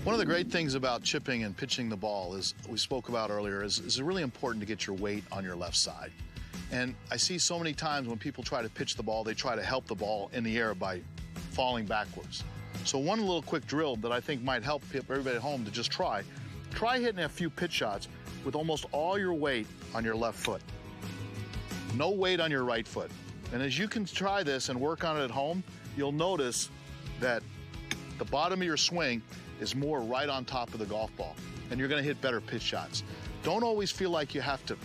One of the great things about chipping and pitching the ball is, we spoke about earlier, is really important to get your weight on your left side. And I see so many times when people try to pitch the ball, they try to help the ball in the air by falling backwards. So one little quick drill that I think might help everybody at home to just try hitting a few pitch shots with almost all your weight on your left foot. No weight on your right foot. And as you can try this and work on it at home, you'll notice that the bottom of your swing is more right on top of the golf ball, and you're gonna hit better pitch shots. Don't always feel like you have to,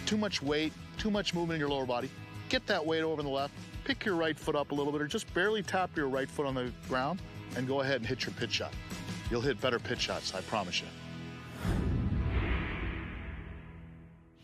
too much weight, too much movement in your lower body. Get that weight over on the left, pick your right foot up a little bit, or just barely tap your right foot on the ground, and go ahead and hit your pitch shot. You'll hit better pitch shots, I promise you.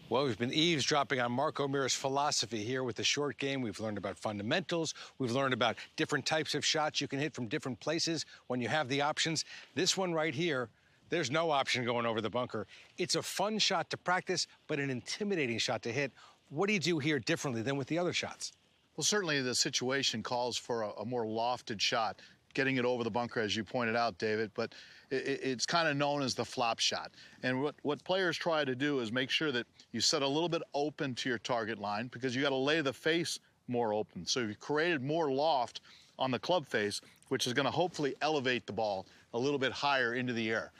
Well, we've been eavesdropping on Mark O'Meara's philosophy here with the short game. We've learned about fundamentals. We've learned about different types of shots you can hit from different places when you have the options. This one right here, there's no option going over the bunker. It's a fun shot to practice, but an intimidating shot to hit. What do you do here differently than with the other shots? Well, certainly the situation calls for a more lofted shot, getting it over the bunker, as you pointed out, David, but it's kind of known as the flop shot. And what players try to do is make sure that you set a little bit open to your target line, because you got to lay the face more open. So you've created more loft on the club face, which is going to hopefully elevate the ball a little bit higher into the air.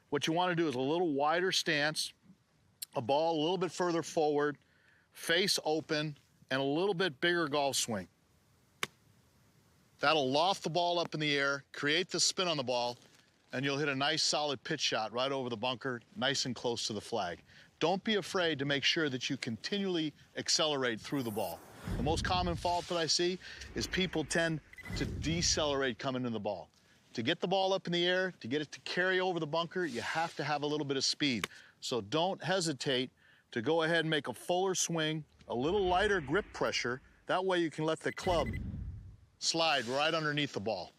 What you want to do is a little wider stance, a ball a little bit further forward, face open, and a little bit bigger golf swing. That'll loft the ball up in the air, create the spin on the ball, and you'll hit a nice solid pitch shot right over the bunker, nice and close to the flag. Don't be afraid to make sure that you continually accelerate through the ball. The most common fault that I see is people tend to decelerate coming to the ball. To get the ball up in the air, to get it to carry over the bunker, you have to have a little bit of speed. So don't hesitate to go ahead and make a fuller swing, a little lighter grip pressure. That way you can let the club slide right underneath the ball.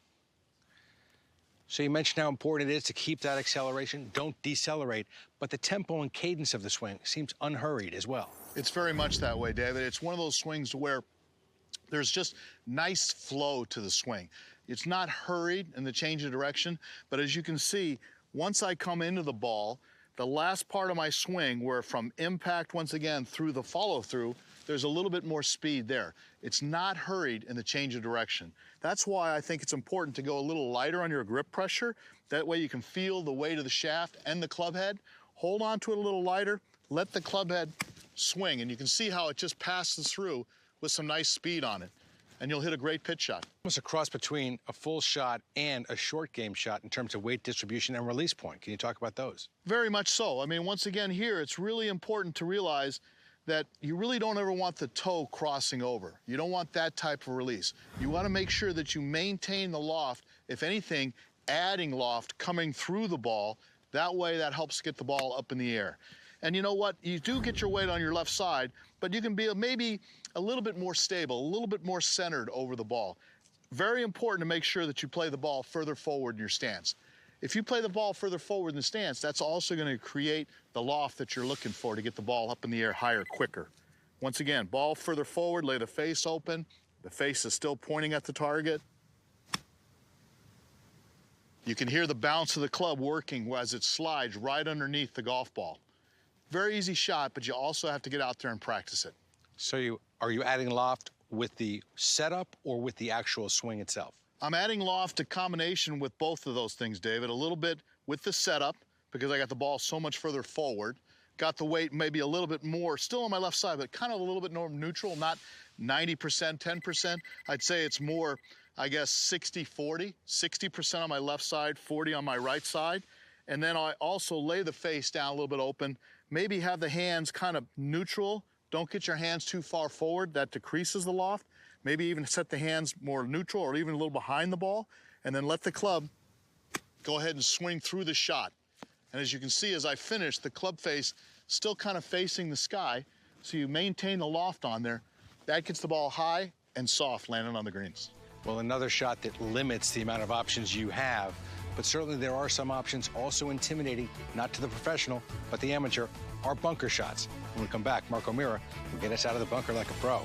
So you mentioned how important it is to keep that acceleration. Don't decelerate, but the tempo and cadence of the swing seems unhurried as well. It's very much that way, David. It's one of those swings where there's just nice flow to the swing. It's not hurried in the change of direction, but as you can see, once I come into the ball, the last part of my swing, where from impact once again through the follow-through, there's a little bit more speed there. It's not hurried in the change of direction. That's why I think it's important to go a little lighter on your grip pressure. That way you can feel the weight of the shaft and the club head. Hold on to it a little lighter, let the club head swing, and you can see how it just passes through with some nice speed on it, and you'll hit a great pitch shot. Almost a cross between a full shot and a short game shot in terms of weight distribution and release point. Can you talk about those? Very much so. I mean, once again here, it's really important to realize that you really don't ever want the toe crossing over. You don't want that type of release. You want to make sure that you maintain the loft, if anything, adding loft coming through the ball. That way that helps get the ball up in the air. And you know what? You do get your weight on your left side, but you can be maybe a little bit more stable, a little bit more centered over the ball. Very important to make sure that you play the ball further forward in your stance. If you play the ball further forward in the stance, that's also going to create the loft that you're looking for to get the ball up in the air higher quicker. Once again, ball further forward, lay the face open. The face is still pointing at the target. You can hear the bounce of the club working as it slides right underneath the golf ball. Very easy shot, but you also have to get out there and practice it. So are you adding loft with the setup or with the actual swing itself? I'm adding loft, a combination with both of those things, David. A little bit with the setup, because I got the ball so much further forward. Got the weight maybe a little bit more, still on my left side, but kind of a little bit more neutral, not 90%, 10%. I'd say it's more, I guess, 60-40, 60% on my left side, 40 on my right side. And then I also lay the face down a little bit open, maybe have the hands kind of neutral. Don't get your hands too far forward. That decreases the loft. Maybe even set the hands more neutral or even a little behind the ball, and then let the club go ahead and swing through the shot. And as you can see, as I finish, the club face still kind of facing the sky, so you maintain the loft on there. That gets the ball high and soft landing on the greens. Well, another shot that limits the amount of options you have, but certainly there are some options also intimidating, not to the professional, but the amateur, are bunker shots. When we come back, Mark O'Meara will get us out of the bunker like a pro.